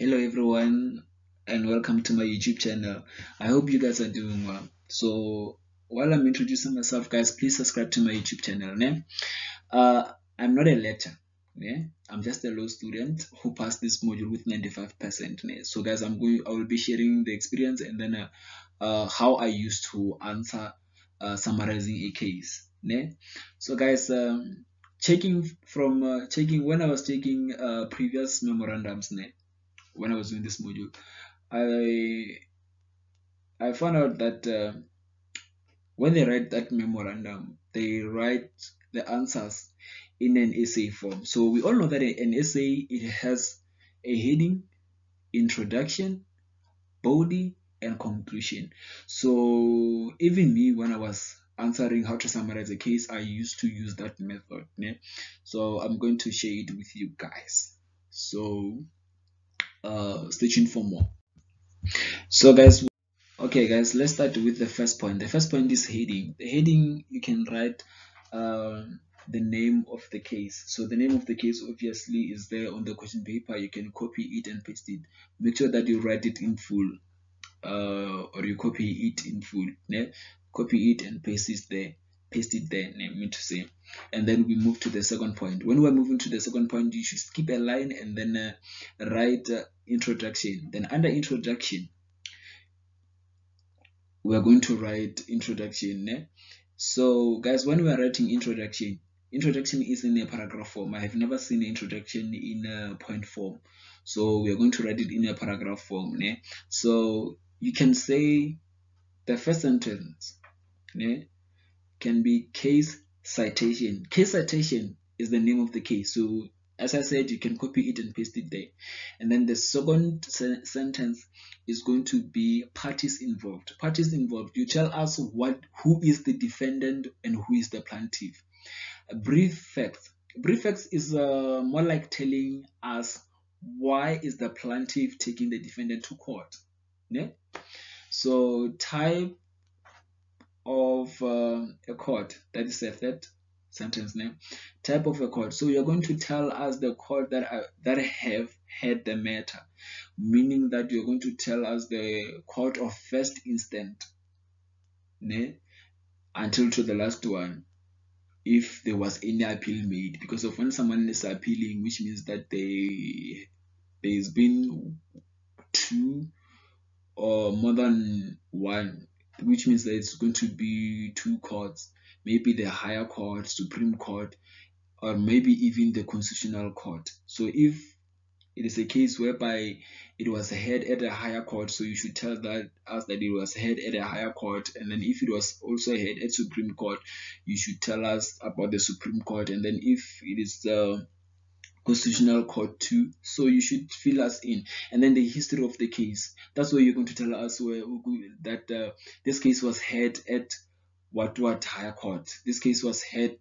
Hello everyone and welcome to my YouTube channel. I hope you guys are doing well. So while I'm introducing myself, guys, please subscribe to my YouTube channel. Ne? I'm not a lecturer. Ne? I'm just a law student who passed this module with 95%. Ne? So guys, I will be sharing the experience and then how I used to answer summarizing a case. Ne? So guys, checking when I was taking previous memorandums, ne? When I was doing this module, I found out that when they write that memorandum, they write the answers in an essay form. So we all know that an essay, it has a heading, introduction, body, and conclusion. So even me, when I was answering how to summarize a case, I used to use that method. Ne? So I'm going to share it with you guys. So stay tuned for more. So guys, okay guys, let's start with the first point. The first point is heading. The heading, you can write the name of the case. So the name of the case obviously is there on the question paper. You can copy it and paste it. Make sure that you write it in full, or you copy it in full. Ne? Copy it and paste it there. Paste it there, I mean to say. And then we move to the second point. When we're moving to the second point, you should skip a line and then write introduction. Then under introduction, we are going to write introduction. Ne? So guys, when we are writing introduction is in a paragraph form. I have never seen an introduction in a point form, so we are going to write it in a paragraph form. Ne? So you can say the first sentence, ne, can be case citation. Case citation is the name of the case. So as I said, you can copy it and paste it there. And then the second sentence is going to be parties involved. Parties involved, you tell us who is the defendant and who is the plaintiff. Brief facts. Brief facts is more like telling us why is the plaintiff taking the defendant to court. Yeah? So type of a court, that is a third sentence name. Type of a court. So you're going to tell us the court that have heard the matter, meaning that you're going to tell us the court of first instance, ne, until to the last one, if there was any appeal made. Because of when someone is appealing, which means that there's been two or more than one, which means that it's going to be two courts, maybe the higher court, Supreme Court, or maybe even the Constitutional Court. So if it is a case whereby it was heard at a higher court, so you should tell us that it was heard at a higher court. And then if it was also heard at Supreme Court, you should tell us about the Supreme Court. And then if it is Constitutional Court too, so you should fill us in. And then the history of the case, that's where you're going to tell us that this case was heard at what higher court, this case was heard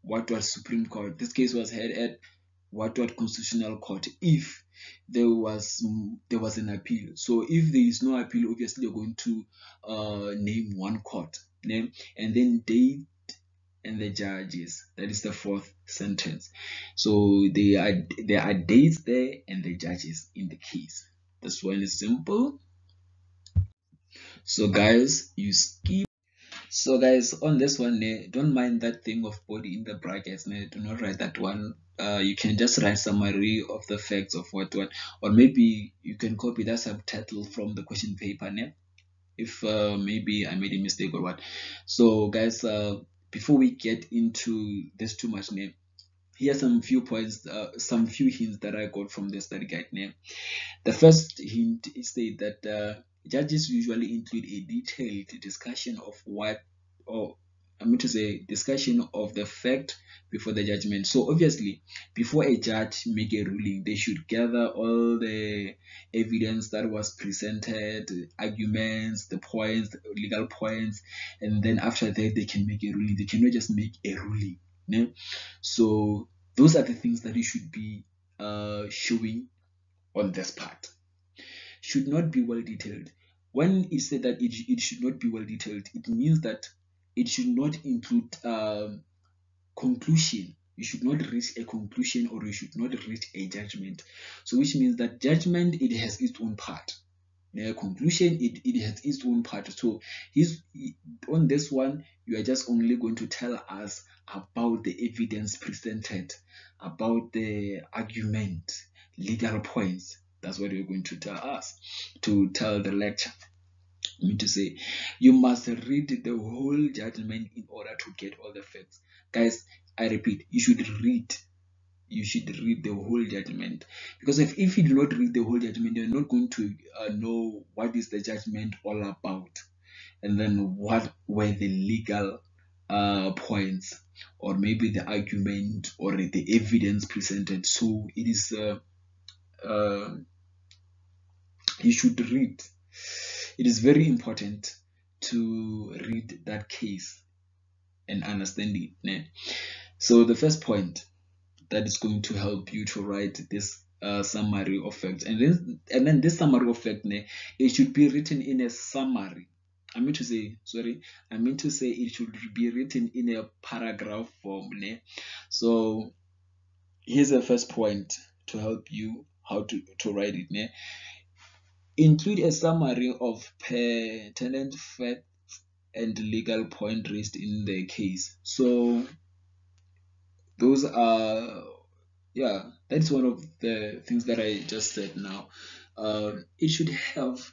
what Supreme Court, this case was heard at what Constitutional Court, if there was an appeal. So if there is no appeal, obviously you're going to name one court, name, and then date and the judges. That is the fourth sentence. So there are dates there and the judges in the case. This one is simple. So guys, you skip. So guys, on this one, don't mind that thing of body in the brackets. Do not write that one. You can just write summary of the facts of what, or maybe you can copy that subtitle from the question paper, if maybe I made a mistake or what. So guys, before we get into this too much, here are some few points, some few hints that I got from the study guide. The first hint is that judges usually include a detailed discussion of discussion of the fact before the judgment. So obviously, before a judge make a ruling, they should gather all the evidence that was presented, arguments, the points, the legal points, and then after that they can make a ruling. They cannot just make a ruling. So those are the things that you should be showing on this part. Should not be well detailed. When it said that it should not be well detailed, it means that it should not include conclusion. You should not reach a conclusion, or you should not reach a judgment. So which means that judgment, it has its own part. The conclusion, it has its own part. So on this one, you are just only going to tell us about the evidence presented, about the argument, legal points. That's what you're going to tell us, to tell the lecture. I mean to say, you must read the whole judgment in order to get all the facts. Guys, I repeat, you should read the whole judgment, because if you do not read the whole judgment, you're not going to know what is the judgment all about, and then what were the legal points, or maybe the argument or the evidence presented. So it is you should read. It is very important to read that case and understand it. Né? So the first point that is going to help you to write this summary of facts, and then this summary of fact, it should be written in a summary. I mean to say it should be written in a paragraph form. So here's the first point to help you how to write it. Include a summary of pertinent facts and legal point raised in the case. So those are, yeah, that's one of the things that I just said now. It should have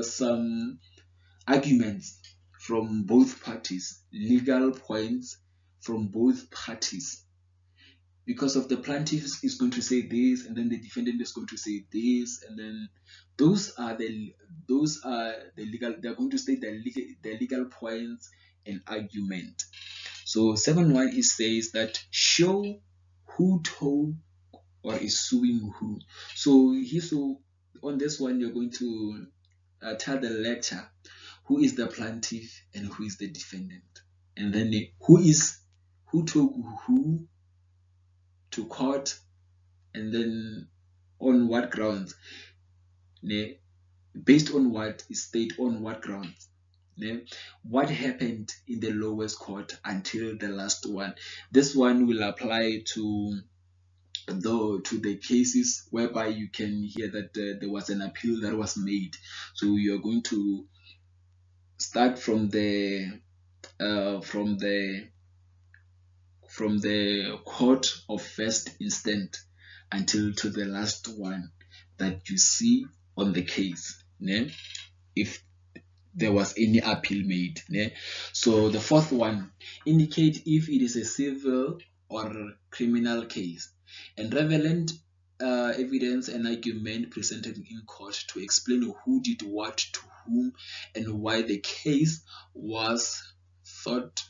some arguments from both parties, legal points from both parties. Because of the plaintiff is going to say this, and then the defendant is going to say this, and then those are the legal. They are going to state the legal points and argument. So 7.1 says that show who told or is suing who. So on this one, you're going to tell the lecturer who is the plaintiff and who is the defendant, and then who took who to court, and then on what grounds, based on what is state on what grounds, what happened in the lowest court until the last one. This one will apply to the cases whereby you can hear that there was an appeal that was made. So you are going to start from the court of first instance until to the last one that you see on the case, if there was any appeal made. So the fourth one, indicate if it is a civil or criminal case, and relevant evidence and argument presented in court to explain who did what to whom and why the case was thought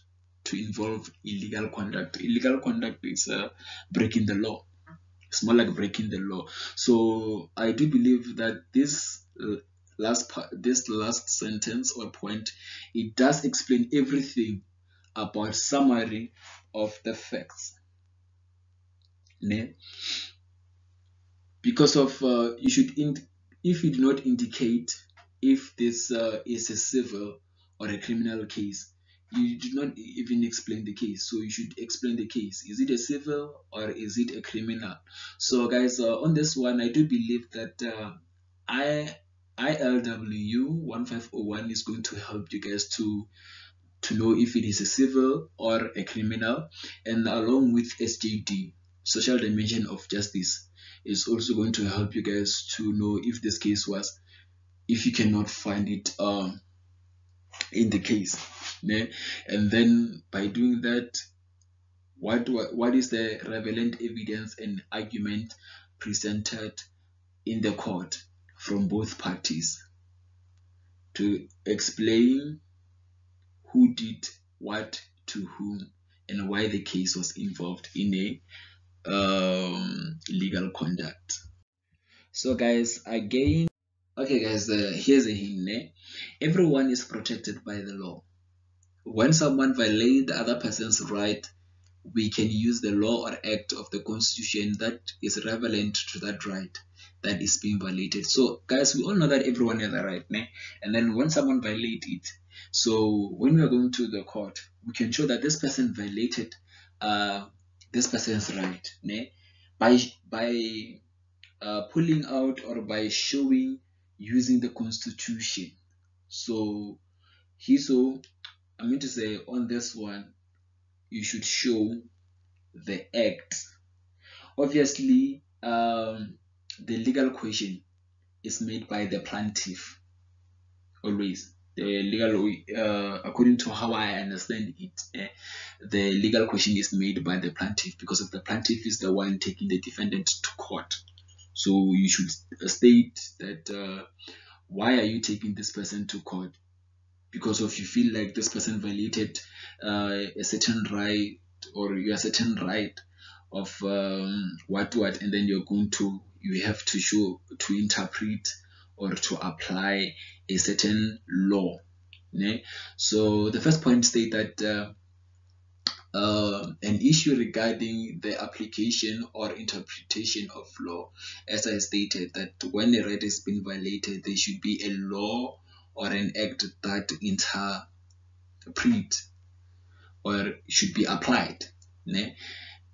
to involve illegal conduct. Illegal conduct is breaking the law. It's more like breaking the law. So I do believe that this last sentence or point, it does explain everything about summary of the facts. Because of if you do not indicate if this is a civil or a criminal case, you did not even explain the case. So you should explain the case. Is it a civil or is it a criminal? So guys, on this one, I do believe that ILW 1501 is going to help you guys to know if it is a civil or a criminal, and along with SJD, social dimension of justice, is also going to help you guys to know if this case was, if you cannot find it in the case. And then by doing that, what is the relevant evidence and argument presented in the court from both parties to explain who did what to whom and why the case was involved in a legal conduct. So guys, again, okay guys, here's a hint. Everyone is protected by the law. When someone violates the other person's right, we can use the law or act of the constitution that is relevant to that right that is being violated. So guys, we all know that everyone has a right, and then when someone violates it, so when we are going to the court, we can show that this person violated this person's right, ne? by pulling out or by showing using the constitution. So I mean to say, on this one you should show the act. Obviously the legal question is made by the plaintiff. Always the legal according to how I understand it, the legal question is made by the plaintiff, because if the plaintiff is the one taking the defendant to court. So you should state that why are you taking this person to court? Because of you feel like this person violated a certain right, or your certain right of what, and then you have to show, to interpret or to apply a certain law. Ne? So the first point state that an issue regarding the application or interpretation of law, as I stated, that when a right has been violated, there should be a law or an act that interpret or should be applied. Ne?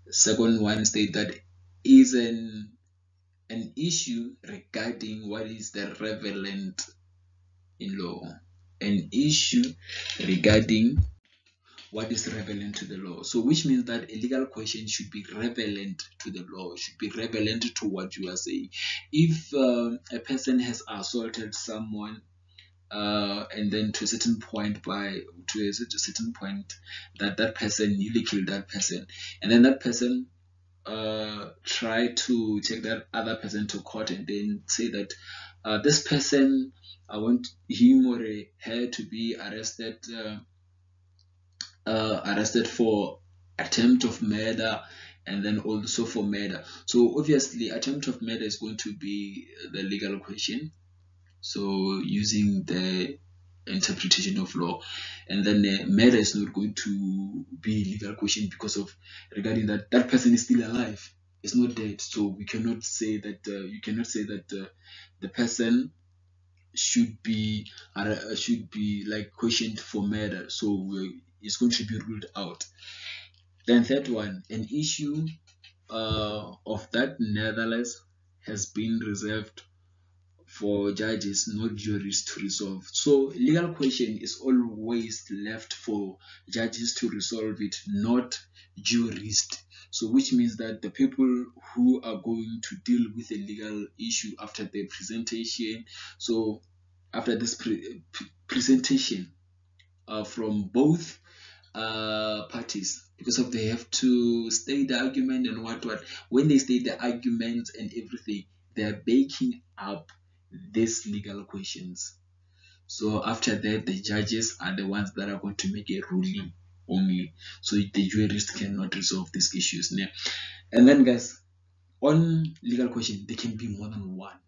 Second one state that is an issue regarding what is the relevant in law. An issue regarding what is relevant to the law. So which means that a legal question should be relevant to the law, should be relevant to what you are saying. If a person has assaulted someone and then to a certain point that person nearly killed that person, and then that person try to take that other person to court and then say that this person, I want him or her to be arrested for attempt of murder and then also for murder. So obviously attempt of murder is going to be the legal question, so using the interpretation of law, and then murder is not going to be legal question because of regarding that person is still alive, it's not dead. So we cannot say that you cannot say that the person should be like questioned for murder, so it's going to be ruled out. Then third one, an issue of that nevertheless has been reserved for judges, not juries, to resolve. So legal question is always left for judges to resolve it, not jurists. So which means that the people who are going to deal with a legal issue after the presentation, so after this presentation from both parties, because of they have to state the argument and what when they state the arguments and everything, they are backing up these legal questions. So after that, the judges are the ones that are going to make a ruling only, so the jurists cannot resolve these issues. Yeah? And then guys, on legal question, they can be more than one.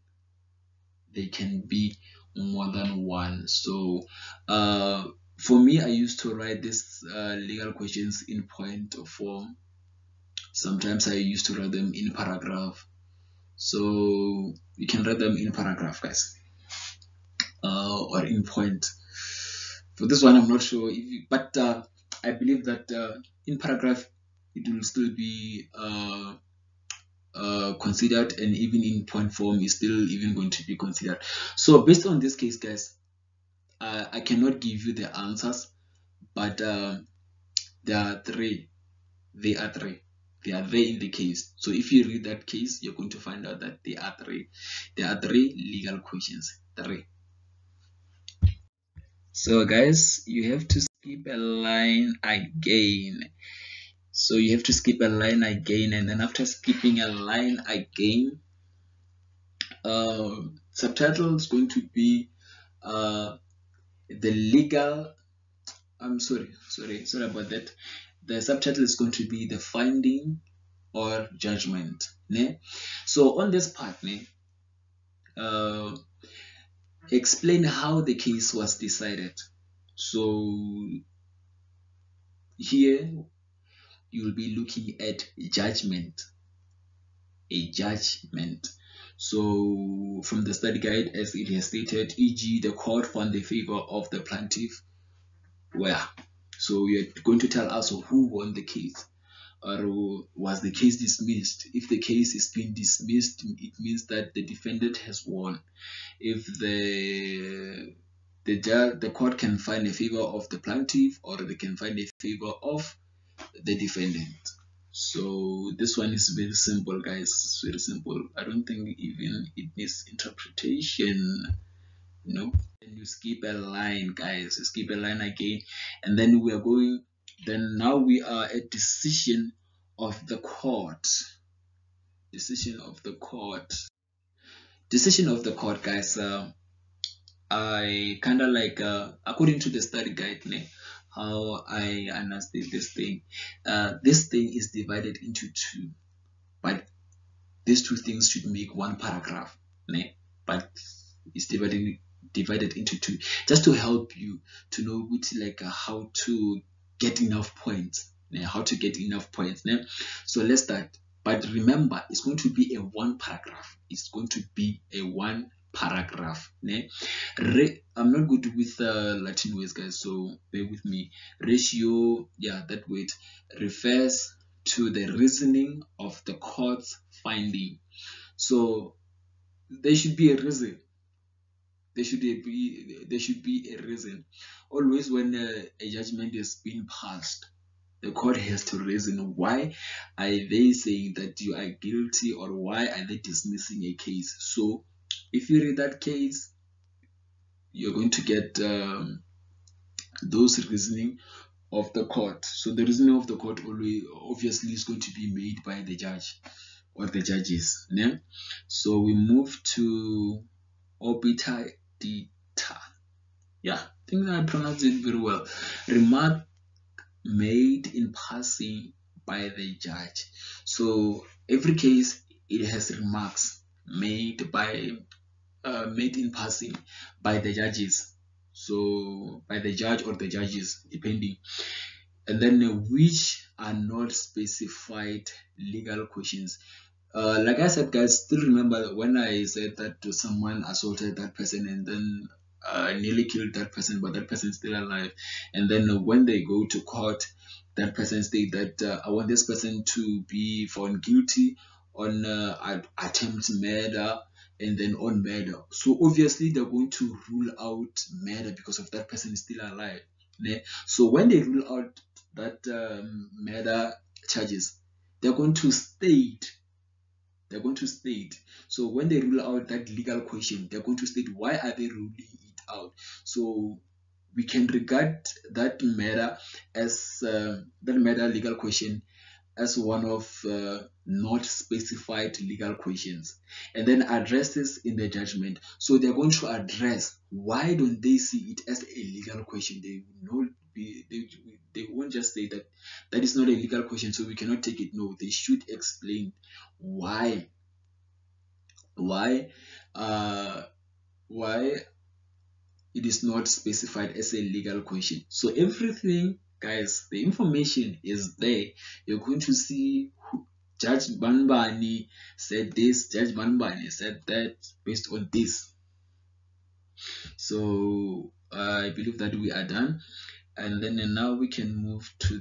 They can be more than one. So for me, I used to write these legal questions in point form. Sometimes I used to write them in paragraph. So you can write them in paragraph, guys, or in point. For this one, I'm not sure, but I believe that in paragraph it will still be considered, and even in point form is still even going to be considered. So based on this case, guys, I cannot give you the answers, but there are three. There are three in the case. So if you read that case, you're going to find out that there are three legal questions. Three. So guys, you have to skip a line again. So you have to skip a line again, and then after skipping a line again, subtitle is going to be the legal. I'm sorry about that. The subtitle is going to be the finding or judgment. Ne? So on this part, explain how the case was decided. So here you will be looking at judgment. A judgment. So from the study guide, as it has stated, e.g. the court found the favor of the plaintiff. Where? So you're going to tell us who won the case. or was the case dismissed? If the case is being dismissed, it means that the defendant has won. If the court can find a favor of the plaintiff, or they can find a favor of the defendant. So this one is very simple, guys. It's very simple. I don't think even it needs interpretation. No. Then you skip a line, guys. You skip a line again, and then we are going. Then now we are at decision of the court. Decision of the court. Decision of the court, guys. I kind of like, according to the study guide, how I understand this thing. This thing is divided into two, but these two things should make one paragraph, but it's divided into two, just to help you to know which, like, how to get enough points, how to get enough points. So let's start. But remember, it's going to be a one paragraph. It's going to be a one paragraph. I'm not good with Latin words, guys, so bear with me. Ratio, yeah, that word refers to the reasoning of the court's finding. So there should be a reason. There should be a reason. Always when a judgment is being passed, the court has to reason why are they saying that you are guilty, or why are they dismissing a case. So if you read that case, you're going to get those reasoning of the court. So the reasoning of the court always obviously is going to be made by the judge or the judges. So we move to obiter dita. Yeah, I think I pronounced it very well. Remark made in passing by the judge. So every case, it has remarks made in passing by the judges. So by the judge or the judges, depending. And then which are not specified legal questions. Like I said, guys, still remember when I said that someone assaulted that person and then nearly killed that person, but that person is still alive. And then when they go to court, that person state that I want this person to be found guilty on attempt murder and then on murder. So obviously they're going to rule out murder because of that person is still alive. So when they rule out that murder charges, they're going to state. So when they rule out that legal question, they're going to state why are they ruling it out. So we can regard that matter as legal question as one of not specified legal questions, and then address this in the judgment. So they're going to address why don't they see it as a legal question. They won't just say that is not a legal question, so we cannot take it. No, they should explain why it is not specified as a legal question. So everything, guys, the information is there. You're going to see Judge Banbani said this, Judge Banbani said that, based on this. So I believe that we are done, and then now we can move to.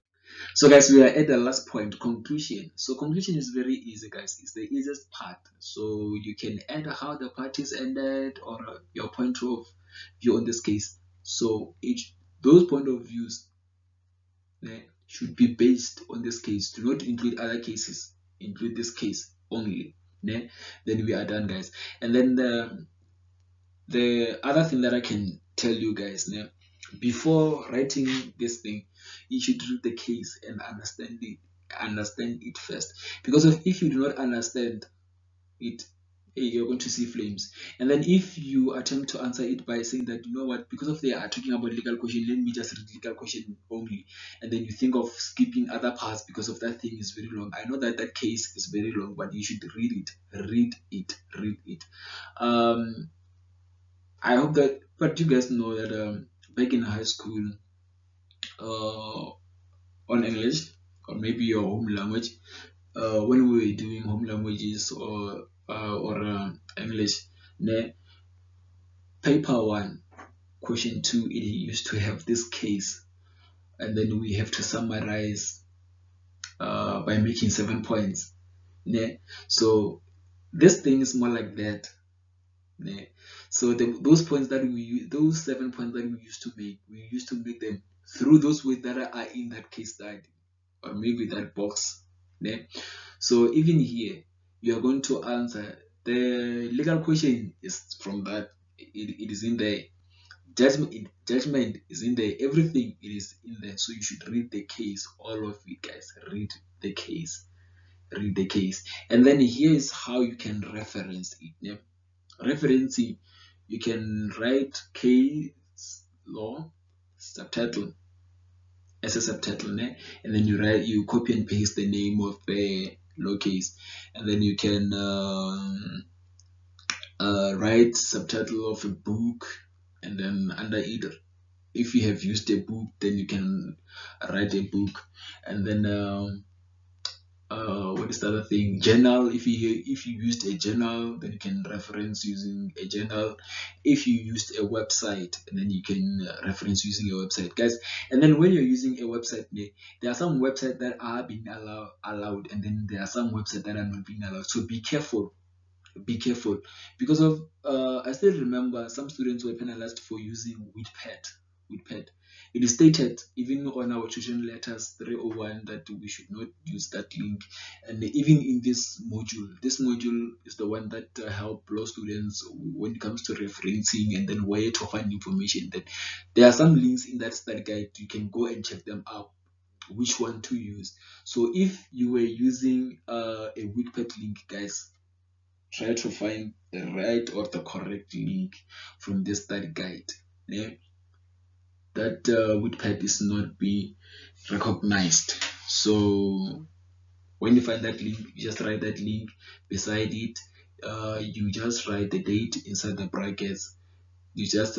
So guys, we are at the last point, conclusion. So conclusion is very easy, guys. It's the easiest part. So you can add how the parties ended or your point of view on this case. So those point of views should be based on this case. Do not include other cases. Include this case only. Then we are done, guys. And then the other thing that I can tell you guys, before writing this thing, you should read the case and understand it first. Because if you do not understand it, you're going to see flames. And then if you attempt to answer it by saying that, you know what, because of they are talking about legal question, let me just read legal question only, and then you think of skipping other parts because of that thing is very long. I know that case is very long, but you should read it. I hope that, but you guys know that back in high school, on English, or maybe your home language, when we were doing home languages or English, paper 1, question 2, it used to have this case, and then we have to summarize by making 7 points. Yeah. So this thing is more like that. Yeah. So those points that those 7 points that we used to make them through those words that are in that case study, or maybe that box. Yeah. So even here, you are going to answer the legal question is from that. It is in there. Judgment is in there. Everything it is in there. So you should read the case. All of it, guys. Read the case. Read the case. And then here is how you can reference it. Yeah? Referencing, you can write case law subtitle as a subtitle, né? And then you copy and paste the name of the law case, and then you can write subtitle of a book, and then under it, if you have used a book, then you can write a book, and then what is the other thing? Journal. If you used a journal, then you can reference using a journal. If you used a website, and then you can reference using a website, guys. And then when you're using a website, there are some websites that are being allowed, and then there are some websites that are not being allowed. So be careful. Be careful, because of I still remember some students were penalized for using Wattpad. It is stated even on our tuition letters 301 that we should not use that link, and even in this module is the one that help law students when it comes to referencing and then where to find information. That there are some links in that study guide, you can go and check them out which one to use. So if you were using a Wattpad link, guys, try to find the right or the correct link from this study guide. Yeah? That Wattpad is not be recognized. So when you find that link, you just write that link beside it. You just write the date inside the brackets. You just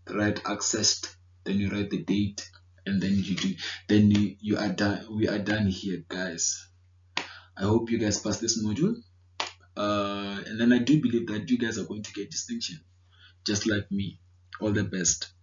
write accessed, then you write the date, and then you are done. We are done here, guys. I hope you guys pass this module. And then I do believe that you guys are going to get distinction, just like me. All the best.